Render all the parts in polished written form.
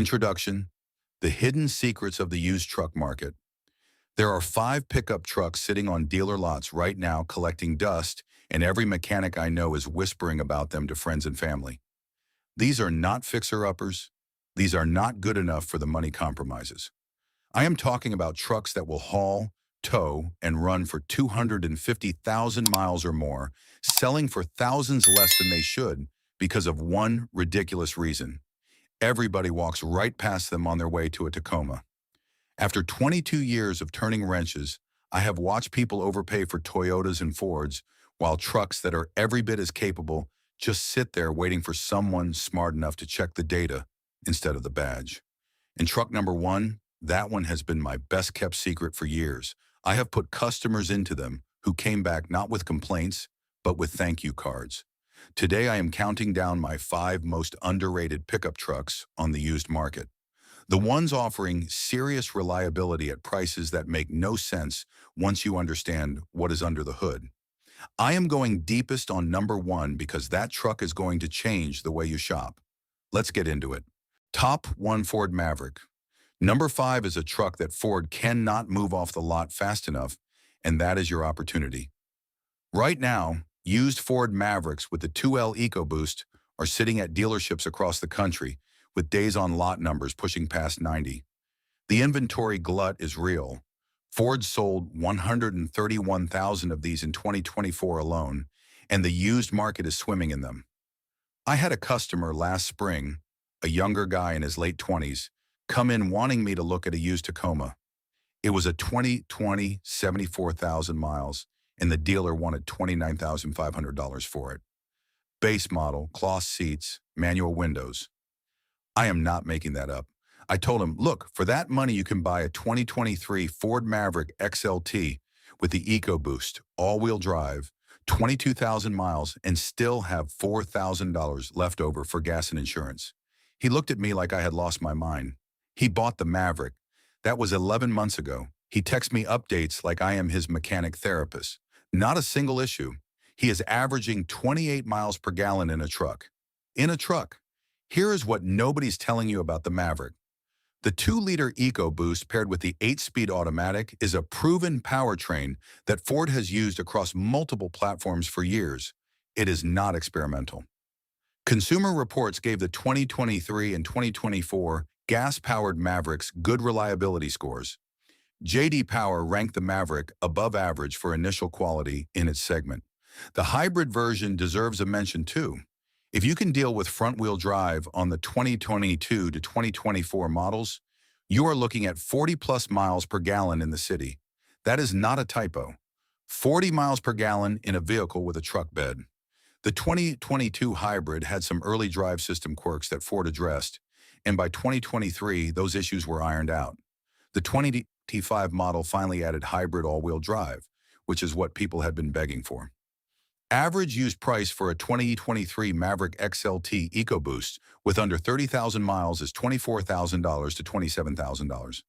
Introduction: The hidden secrets of the used truck market. There are 5 pickup trucks sitting on dealer lots right now collecting dust, and every mechanic I know is whispering about them to friends and family. These are not fixer-uppers. These are not good enough for the money compromises. I am talking about trucks that will haul, tow, and run for 250,000 miles or more, selling for thousands less than they should because of one ridiculous reason. Everybody walks right past them on their way to a Tacoma. After 22 years of turning wrenches, I have watched people overpay for Toyotas and Fords, while trucks that are every bit as capable just sit there waiting for someone smart enough to check the data instead of the badge. And truck number 1, that one has been my best kept secret for years. I have put customers into them who came back not with complaints, but with thank you cards. Today I am counting down my 5 most underrated pickup trucks on the used market. The ones offering serious reliability at prices that make no sense once you understand what is under the hood. I am going deepest on number 1 because that truck is going to change the way you shop. Let's get into it. Top 1: Ford Maverick. Number 5 is a truck that Ford cannot move off the lot fast enough, and that is your opportunity. Right now, used Ford Mavericks with the 2L EcoBoost are sitting at dealerships across the country with days on lot numbers pushing past 90. The inventory glut is real. Ford sold 131,000 of these in 2024 alone, and the used market is swimming in them. I had a customer last spring, a younger guy in his late 20s, come in wanting me to look at a used Tacoma. It was a 2020, 74,000 miles, and the dealer wanted $29,500 for it. Base model, cloth seats, manual windows. I am not making that up. I told him, look, for that money you can buy a 2023 Ford Maverick XLT with the EcoBoost, all-wheel drive, 22,000 miles, and still have $4,000 left over for gas and insurance. He looked at me like I had lost my mind. He bought the Maverick. That was 11 months ago. He texts me updates like I am his mechanic therapist. Not a single issue. He is averaging 28 miles per gallon in a truck. In a truck. Here is what nobody's telling you about the Maverick. The 2-liter EcoBoost paired with the 8-speed automatic is a proven powertrain that Ford has used across multiple platforms for years. It is not experimental. Consumer Reports gave the 2023 and 2024 gas-powered Mavericks good reliability scores. J.D. Power ranked the Maverick above average for initial quality in its segment. The hybrid version deserves a mention too. If you can deal with front-wheel drive on the 2022 to 2024 models, you are looking at 40-plus miles per gallon in the city. That is not a typo. 40 miles per gallon in a vehicle with a truck bed. The 2022 hybrid had some early drive system quirks that Ford addressed, and by 2023, those issues were ironed out. The 2025 model finally added hybrid all-wheel drive, which is what people had been begging for. Average used price for a 2023 Maverick XLT EcoBoost with under 30,000 miles is $24,000 to $27,000.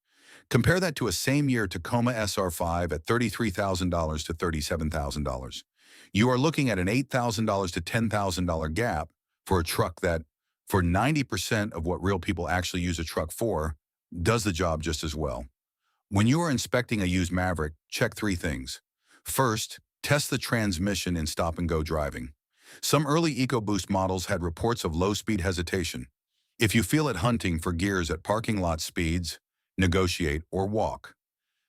Compare that to a same-year Tacoma SR5 at $33,000 to $37,000. You are looking at an $8,000 to $10,000 gap for a truck that, for 90% of what real people actually use a truck for, does the job just as well. When you are inspecting a used Maverick, check 3 things. First, test the transmission in stop-and-go driving. Some early EcoBoost models had reports of low-speed hesitation. If you feel it hunting for gears at parking lot speeds, negotiate or walk.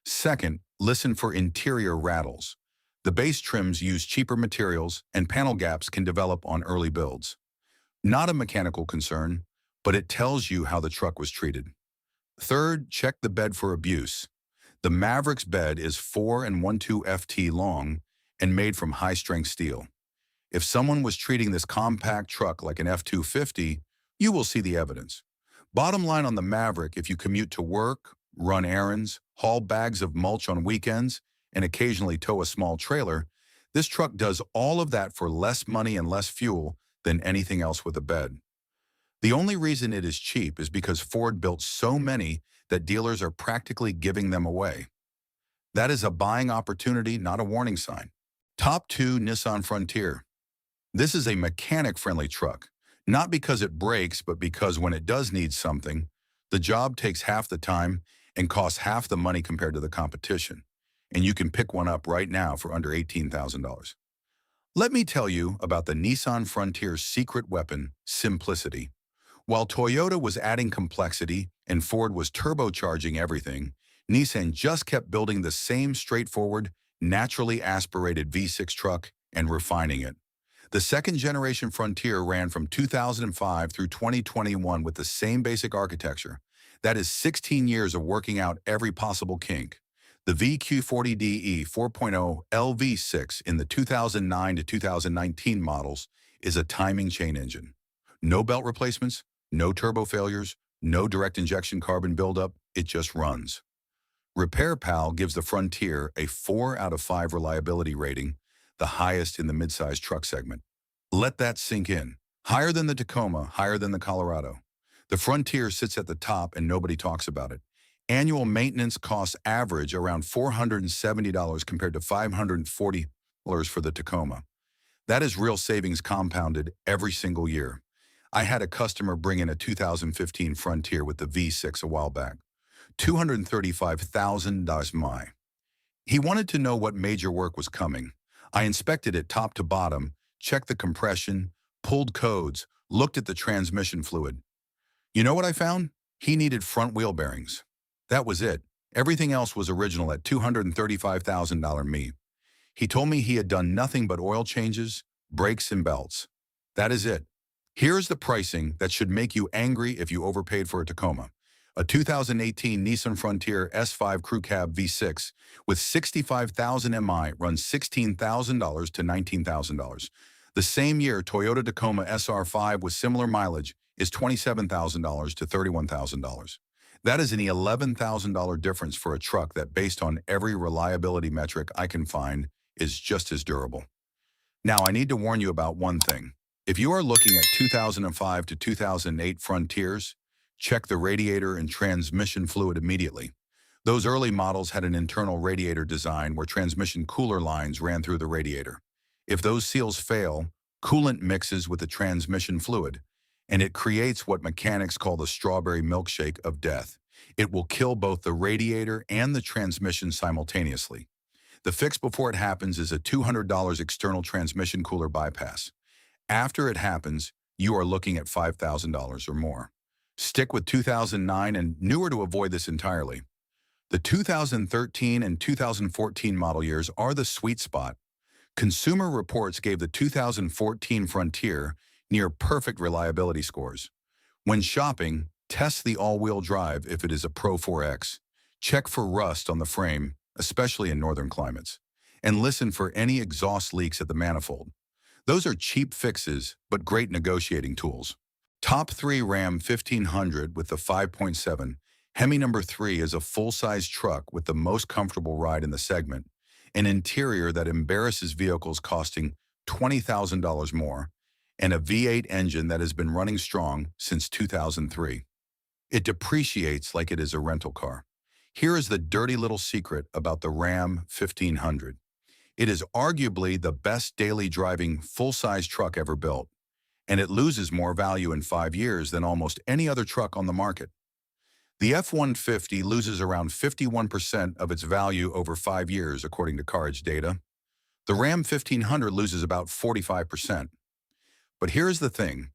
Second, listen for interior rattles. The base trims use cheaper materials, and panel gaps can develop on early builds. Not a mechanical concern, but it tells you how the truck was treated. Third, check the bed for abuse. The Maverick's bed is 4 1/2 ft long and made from high-strength steel. If someone was treating this compact truck like an F-250, you will see the evidence. Bottom line on the Maverick, if you commute to work, run errands, haul bags of mulch on weekends, and occasionally tow a small trailer, this truck does all of that for less money and less fuel than anything else with a bed. The only reason it is cheap is because Ford built so many that dealers are practically giving them away. That is a buying opportunity, not a warning sign. Top 2: Nissan Frontier. This is a mechanic-friendly truck, not because it breaks, but because when it does need something, The job takes half the time and costs half the money compared to the competition, and you can pick one up right now for under $18,000. Let me tell you about the Nissan Frontier's secret weapon, simplicity. While Toyota was adding complexity and Ford was turbocharging everything, Nissan just kept building the same straightforward, naturally aspirated V6 truck and refining it. The second-generation Frontier ran from 2005 through 2021 with the same basic architecture. That is 16 years of working out every possible kink. The VQ40DE 4.0 LV6 in the 2009 to 2019 models is a timing chain engine. No belt replacements, no turbo failures, no direct injection carbon buildup, it just runs. RepairPal gives the Frontier a 4 out of 5 reliability rating, the highest in the midsize truck segment. Let that sink in. Higher than the Tacoma, higher than the Colorado. The Frontier sits at the top and nobody talks about it. Annual maintenance costs average around $470 compared to $540 for the Tacoma. That is real savings compounded every single year. I had a customer bring in a 2015 Frontier with the V6 a while back. $235,000 my. He wanted to know what major work was coming. I inspected it top to bottom, checked the compression, pulled codes, looked at the transmission fluid. You know what I found? He needed front wheel bearings. That was it. Everything else was original at $235,000 me. He told me he had done nothing but oil changes, brakes, and belts. That is it. Here's the pricing that should make you angry if you overpaid for a Tacoma. A 2018 Nissan Frontier S5 Crew Cab V6 with 65,000 mi runs $16,000 to $19,000. The same year, Toyota Tacoma SR5 with similar mileage is $27,000 to $31,000. That is an $11,000 difference for a truck that, based on every reliability metric I can find, is just as durable. Now, I need to warn you about one thing. If you are looking at 2005 to 2008 Frontiers, check the radiator and transmission fluid immediately. Those early models had an internal radiator design where transmission cooler lines ran through the radiator. If those seals fail, coolant mixes with the transmission fluid, and it creates what mechanics call the strawberry milkshake of death. It will kill both the radiator and the transmission simultaneously. The fix before it happens is a $200 external transmission cooler bypass. After it happens, you are looking at $5,000 or more. Stick with 2009 and newer to avoid this entirely. The 2013 and 2014 model years are the sweet spot. Consumer Reports gave the 2014 Frontier near perfect reliability scores. When shopping, test the all-wheel drive if it is a Pro 4X. Check for rust on the frame, especially in northern climates. And listen for any exhaust leaks at the manifold. Those are cheap fixes, but great negotiating tools. Top 3 Ram 1500 with the 5.7. Hemi number 3 is a full-size truck with the most comfortable ride in the segment, an interior that embarrasses vehicles costing $20,000 more, and a V8 engine that has been running strong since 2003. It depreciates like it is a rental car. Here is the dirty little secret about the Ram 1500. It is arguably the best daily driving full-size truck ever built, and it loses more value in 5 years than almost any other truck on the market. The F-150 loses around 51% of its value over 5 years, according to Carriage data. The Ram 1500 loses about 45%. But here's the thing.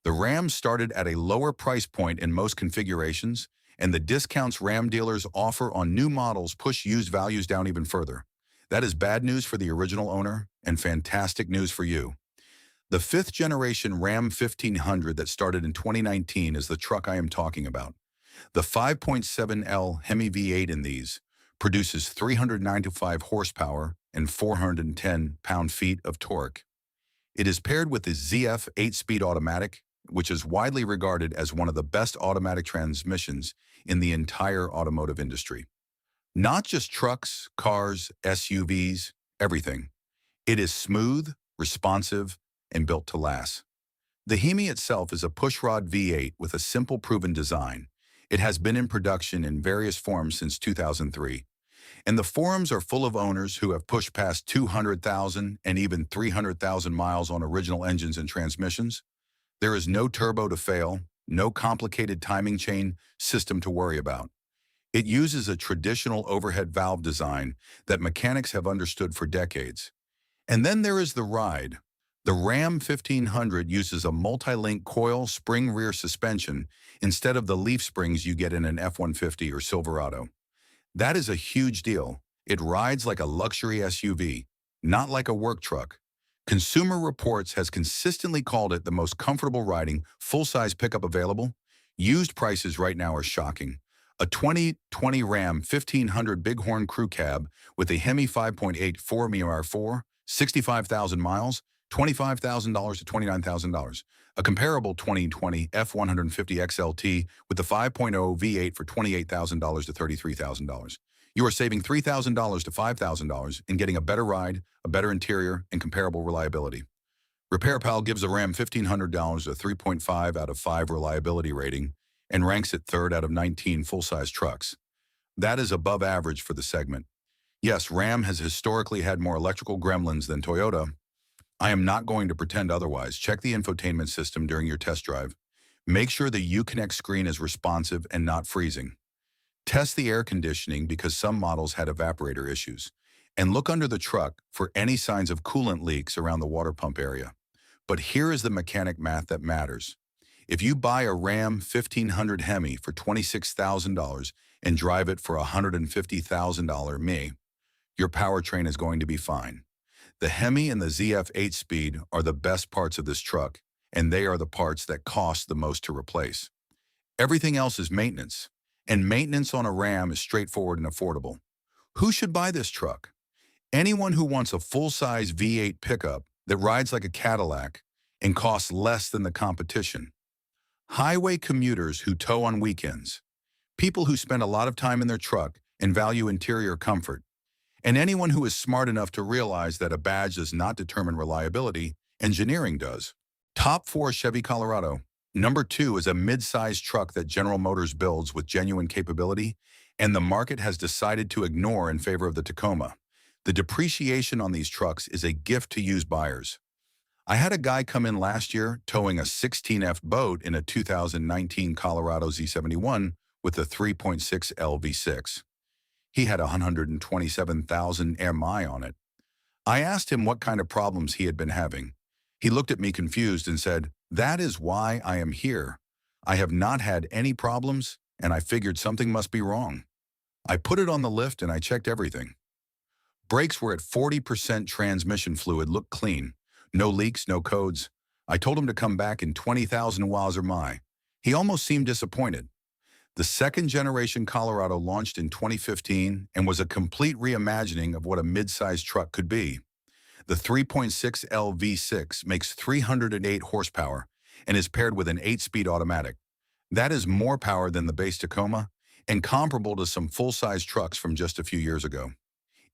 The Ram started at a lower price point in most configurations, and the discounts Ram dealers offer on new models push used values down even further. That is bad news for the original owner and fantastic news for you. The 5th generation Ram 1500 that started in 2019 is the truck I am talking about. The 5.7L Hemi V8 in these produces 395 horsepower and 410 pound-feet of torque. It is paired with the ZF 8-speed automatic, which is widely regarded as one of the best automatic transmissions in the entire automotive industry. Not just trucks, cars, SUVs, everything. It is smooth, responsive, and built to last. The Hemi itself is a pushrod V8 with a simple proven design. It has been in production in various forms since 2003. And the forums are full of owners who have pushed past 200,000 and even 300,000 miles on original engines and transmissions. There is no turbo to fail, no complicated timing chain system to worry about. It uses a traditional overhead valve design that mechanics have understood for decades. And then there is the ride. The Ram 1500 uses a multi-link coil spring rear suspension instead of the leaf springs you get in an F-150 or Silverado. That is a huge deal. It rides like a luxury SUV, not like a work truck. Consumer Reports has consistently called it the most comfortable riding, full-size pickup available. Used prices right now are shocking. A 2020 Ram 1500 Bighorn Crew Cab with a Hemi 5.8 4MR4, 65,000 miles, $25,000 to $29,000. A comparable 2020 F-150 XLT with the 5.0 V8 for $28,000 to $33,000. You are saving $3,000 to $5,000 and getting a better ride, a better interior, and comparable reliability. RepairPal gives a Ram $1,500 a 3.5 out of 5 reliability rating and ranks it third out of 19 full-size trucks. That is above average for the segment. Yes, Ram has historically had more electrical gremlins than Toyota. I am not going to pretend otherwise. Check the infotainment system during your test drive. Make sure the Uconnect screen is responsive and not freezing. Test the air conditioning because some models had evaporator issues. And look under the truck for any signs of coolant leaks around the water pump area. But here is the mechanic math that matters. If you buy a Ram 1500 Hemi for $26,000 and drive it for $150,000 me, your powertrain is going to be fine. The Hemi and the ZF 8-speed are the best parts of this truck, and they are the parts that cost the most to replace. Everything else is maintenance, and maintenance on a Ram is straightforward and affordable. Who should buy this truck? Anyone who wants a full-size V8 pickup that rides like a Cadillac and costs less than the competition. Highway commuters who tow on weekends. People who spend a lot of time in their truck and value interior comfort. And anyone who is smart enough to realize that a badge does not determine reliability, engineering does. Top 4 Chevy Colorado. Number 2 is a mid-sized truck that General Motors builds with genuine capability, and the market has decided to ignore in favor of the Tacoma. The depreciation on these trucks is a gift to used buyers. I had a guy come in last year towing a 16F boat in a 2019 Colorado Z71 with a 3.6 LV6. He had 127,000 MI on it. I asked him what kind of problems he had been having. He looked at me confused and said, "That is why I am here. I have not had any problems, and I figured something must be wrong." I put it on the lift and I checked everything. Brakes were at 40%, transmission fluid looked clean. No leaks, no codes. I told him to come back in 20,000 watts or my. He almost seemed disappointed. The second-generation Colorado launched in 2015 and was a complete reimagining of what a mid-sized truck could be. The 3.6L V6 makes 308 horsepower and is paired with an 8-speed automatic. That is more power than the base Tacoma and comparable to some full-size trucks from just a few years ago.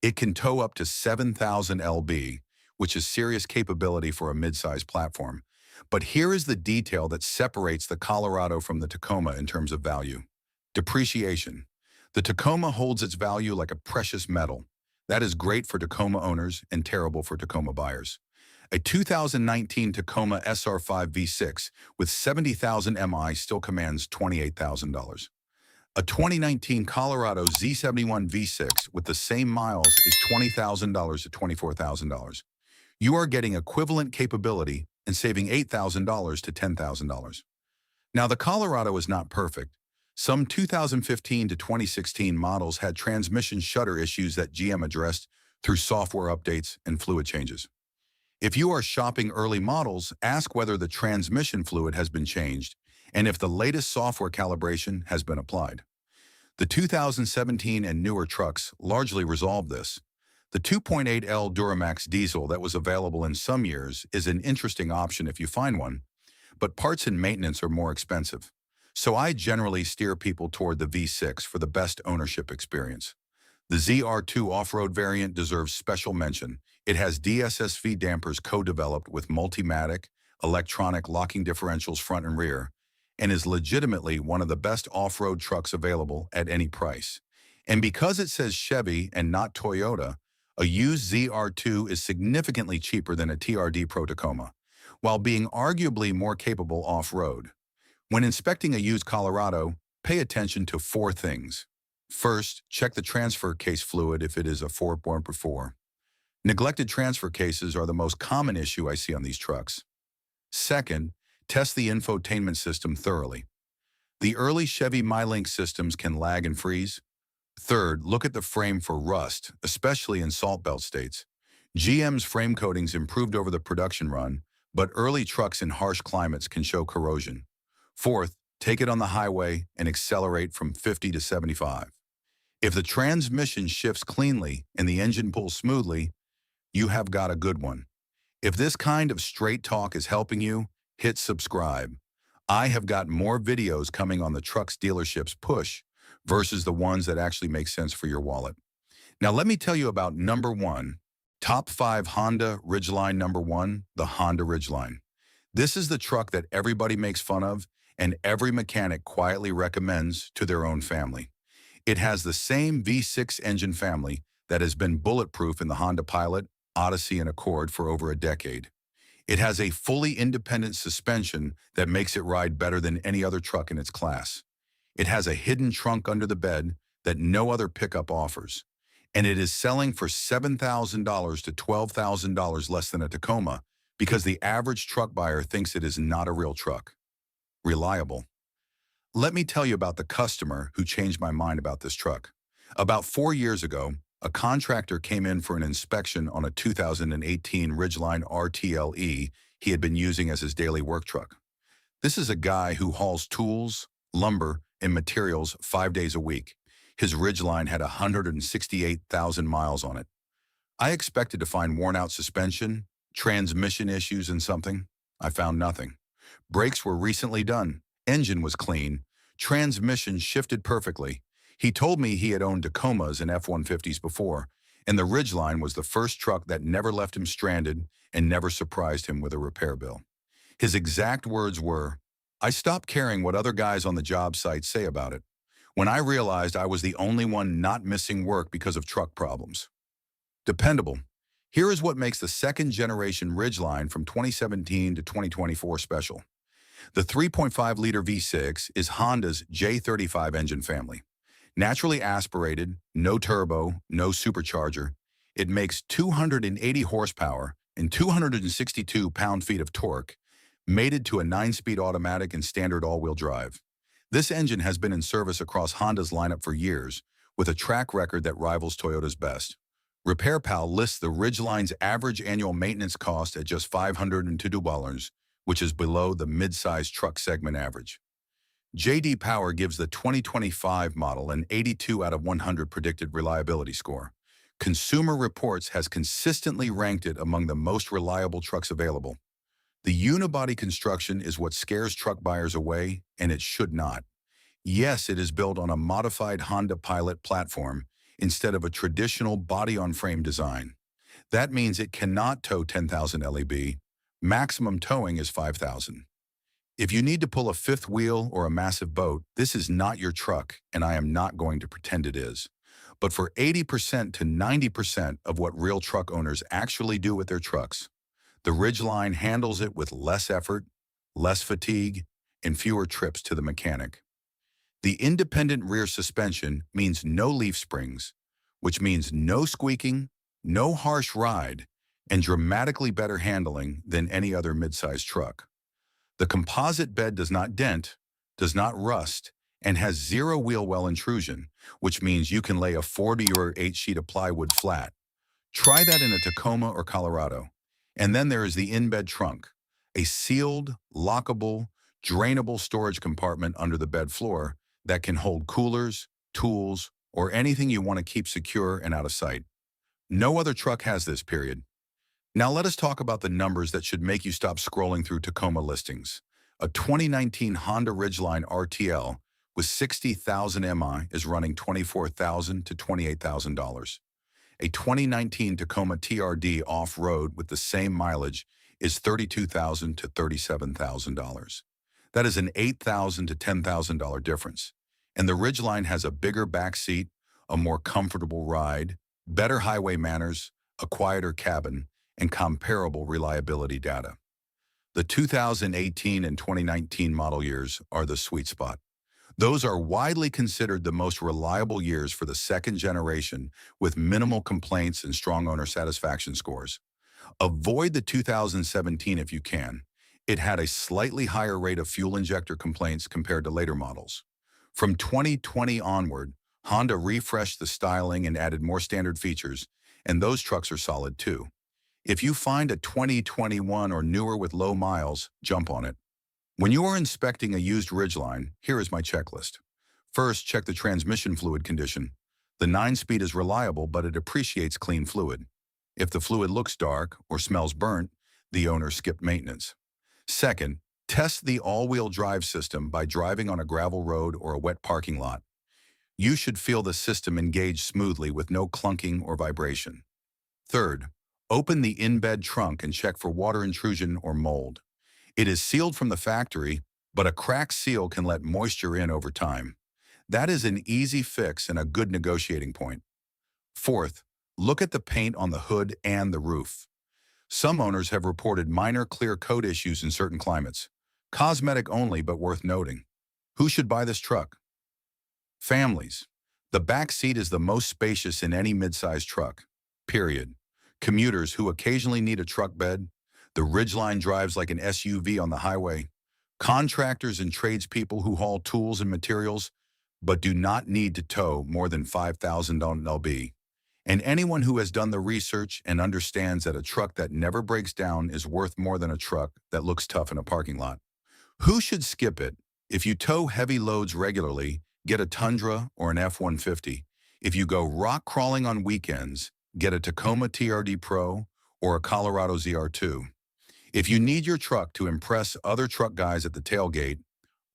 It can tow up to 7,000 lb, which is serious capability for a mid-sized platform. But here is the detail that separates the Colorado from the Tacoma in terms of value. Depreciation. The Tacoma holds its value like a precious metal. That is great for Tacoma owners and terrible for Tacoma buyers. A 2019 Tacoma SR5 V6 with 70,000 MI still commands $28,000. A 2019 Colorado Z71 V6 with the same miles is $20,000 to $24,000. You are getting equivalent capability and saving $8,000 to $10,000. Now, the Colorado is not perfect. Some 2015 to 2016 models had transmission shutter issues that GM addressed through software updates and fluid changes. If you are shopping early models, ask whether the transmission fluid has been changed and if the latest software calibration has been applied. The 2017 and newer trucks largely resolved this. The 2.8L Duramax diesel that was available in some years is an interesting option if you find one, but parts and maintenance are more expensive. So I generally steer people toward the V6 for the best ownership experience. The ZR2 off-road variant deserves special mention. It has DSSV dampers co-developed with Multimatic, electronic locking differentials front and rear, and is legitimately one of the best off-road trucks available at any price. And because it says Chevy and not Toyota, a used ZR2 is significantly cheaper than a TRD Pro Tacoma, while being arguably more capable off-road. When inspecting a used Colorado, pay attention to four things. First, check the transfer case fluid if it is a 4.4. Neglected transfer cases are the most common issue I see on these trucks. Second, test the infotainment system thoroughly. The early Chevy MyLink systems can lag and freeze. Third, look at the frame for rust, especially in salt belt states. GM's frame coatings improved over the production run, but early trucks in harsh climates can show corrosion. Fourth, take it on the highway and accelerate from 50 to 75. If the transmission shifts cleanly and the engine pulls smoothly, you have got a good one. If this kind of straight talk is helping you, hit subscribe. I have got more videos coming on the trucks dealerships push versus the ones that actually make sense for your wallet. Now let me tell you about number one, top 5 Honda Ridgeline. Number 1, the Honda Ridgeline. This is the truck that everybody makes fun of and every mechanic quietly recommends to their own family. It has the same V6 engine family that has been bulletproof in the Honda Pilot, Odyssey, and Accord for over a decade. It has a fully independent suspension that makes it ride better than any other truck in its class. It has a hidden trunk under the bed that no other pickup offers. And it is selling for $7,000 to $12,000 less than a Tacoma because the average truck buyer thinks it is not a real truck. Reliable. Let me tell you about the customer who changed my mind about this truck. About 4 years ago, a contractor came in for an inspection on a 2018 Ridgeline RTLE he had been using as his daily work truck. This is a guy who hauls tools, lumber, and materials 5 days a week. His Ridgeline had 168,000 miles on it. I expected to find worn-out suspension, transmission issues, and something. I found nothing. Brakes were recently done. Engine was clean. Transmission shifted perfectly. He told me he had owned Tacomas and F-150s before, and the Ridgeline was the first truck that never left him stranded and never surprised him with a repair bill. His exact words were, "I stopped caring what other guys on the job site say about it when I realized I was the only one not missing work because of truck problems." Dependable. Here is what makes the second-generation Ridgeline from 2017 to 2024 special. The 3.5-liter V6 is Honda's J35 engine family. Naturally aspirated, no turbo, no supercharger, it makes 280 horsepower and 262 pound-feet of torque, mated to a 9-speed automatic and standard all-wheel drive. This engine has been in service across Honda's lineup for years, with a track record that rivals Toyota's best. RepairPal lists the Ridgeline's average annual maintenance cost at just $502, which is below the mid-size truck segment average. J.D. Power gives the 2025 model an 82 out of 100 predicted reliability score. Consumer Reports has consistently ranked it among the most reliable trucks available. The unibody construction is what scares truck buyers away, and it should not. Yes, it is built on a modified Honda Pilot platform instead of a traditional body-on-frame design. That means it cannot tow 10,000 LEB. Maximum towing is 5,000. If you need to pull a fifth wheel or a massive boat, this is not your truck, and I am not going to pretend it is. But for 80% to 90% of what real truck owners actually do with their trucks, the Ridgeline handles it with less effort, less fatigue, and fewer trips to the mechanic. The independent rear suspension means no leaf springs, which means no squeaking, no harsh ride, and dramatically better handling than any other midsize truck. The composite bed does not dent, does not rust, and has zero wheel well intrusion, which means you can lay a 40 or 8 sheet of plywood flat. Try that in a Tacoma or Colorado. And then there is the in-bed trunk, a sealed, lockable, drainable storage compartment under the bed floor that can hold coolers, tools, or anything you want to keep secure and out of sight. No other truck has this, period. Now let us talk about the numbers that should make you stop scrolling through Tacoma listings. A 2019 Honda Ridgeline RTL with 60,000 MI is running $24,000 to $28,000. A 2019 Tacoma TRD off-road with the same mileage is $32,000 to $37,000. That is an $8,000 to $10,000 difference. And the Ridgeline has a bigger back seat, a more comfortable ride, better highway manners, a quieter cabin, and comparable reliability data. The 2018 and 2019 model years are the sweet spot. Those are widely considered the most reliable years for the second generation with minimal complaints and strong owner satisfaction scores. Avoid the 2017 if you can. It had a slightly higher rate of fuel injector complaints compared to later models. From 2020 onward, Honda refreshed the styling and added more standard features, and those trucks are solid too. If you find a 2021 or newer with low miles, jump on it. When you are inspecting a used Ridgeline, here is my checklist. First, check the transmission fluid condition. The 9-speed is reliable, but it appreciates clean fluid. If the fluid looks dark or smells burnt, the owner skipped maintenance. Second, test the all-wheel drive system by driving on a gravel road or a wet parking lot. You should feel the system engage smoothly with no clunking or vibration. Third, open the in-bed trunk and check for water intrusion or mold. It is sealed from the factory, but a cracked seal can let moisture in over time. That is an easy fix and a good negotiating point. Fourth, look at the paint on the hood and the roof. Some owners have reported minor clear coat issues in certain climates. Cosmetic only, but worth noting. Who should buy this truck? Families. The back seat is the most spacious in any midsize truck. Period. Commuters who occasionally need a truck bed. The Ridgeline drives like an SUV on the highway. Contractors and tradespeople who haul tools and materials, but do not need to tow more than 5,000 lb. And anyone who has done the research and understands that a truck that never breaks down is worth more than a truck that looks tough in a parking lot. Who should skip it? If you tow heavy loads regularly, get a Tundra or an F-150. If you go rock crawling on weekends, get a Tacoma TRD Pro or a Colorado ZR2. If you need your truck to impress other truck guys at the tailgate,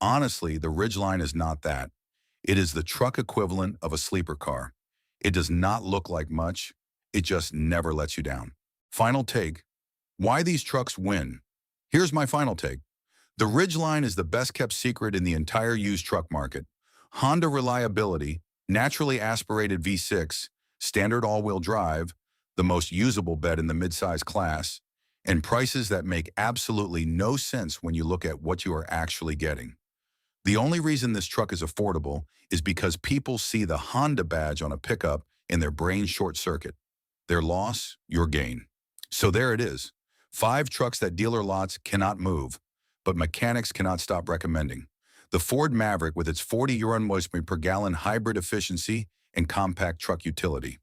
honestly, the Ridgeline is not that. It is the truck equivalent of a sleeper car. It does not look like much. It just never lets you down. Final take. Why these trucks win? Here's my final take. The Ridgeline is the best-kept secret in the entire used truck market. Honda reliability, naturally aspirated V6, standard all-wheel drive, the most usable bed in the midsize class, and prices that make absolutely no sense when you look at what you are actually getting. The only reason this truck is affordable is because people see the Honda badge on a pickup and their brains short circuit. Their loss, your gain. So there it is. 5 trucks that dealer lots cannot move, but mechanics cannot stop recommending. The Ford Maverick with its 40 euro/gallon hybrid efficiency and compact truck utility.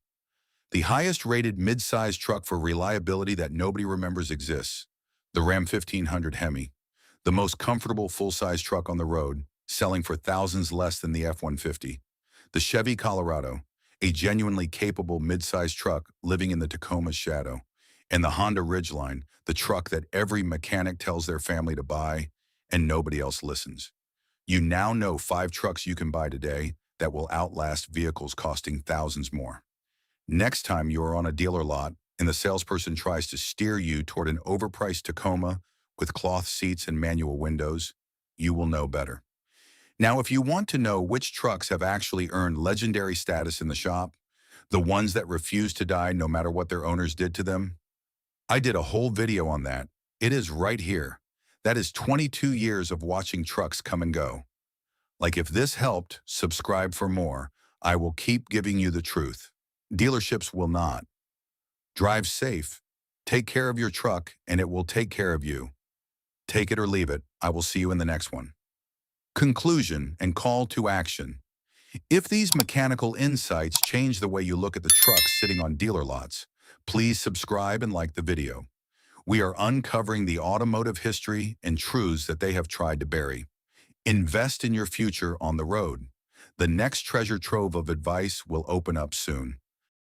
The highest-rated mid-size truck for reliability that nobody remembers exists. The Ram 1500 Hemi. The most comfortable full-size truck on the road, selling for thousands less than the F-150. The Chevy Colorado, a genuinely capable mid-size truck living in the Tacoma's shadow. And the Honda Ridgeline, the truck that every mechanic tells their family to buy and nobody else listens. You now know 5 trucks you can buy today that will outlast vehicles costing thousands more. Next time you are on a dealer lot and the salesperson tries to steer you toward an overpriced Tacoma with cloth seats and manual windows, you will know better. Now, if you want to know which trucks have actually earned legendary status in the shop, the ones that refuse to die no matter what their owners did to them, I did a whole video on that. It is right here. That is 22 years of watching trucks come and go. Like, if this helped, subscribe for more. I will keep giving you the truth. Dealerships will not. Drive safe. Take care of your truck, and it will take care of you. Take it or leave it. I will see you in the next one. Conclusion and call to action. If these mechanical insights change the way you look at the trucks sitting on dealer lots, please subscribe and like the video. We are uncovering the automotive history and truths that they have tried to bury. Invest in your future on the road. The next treasure trove of advice will open up soon.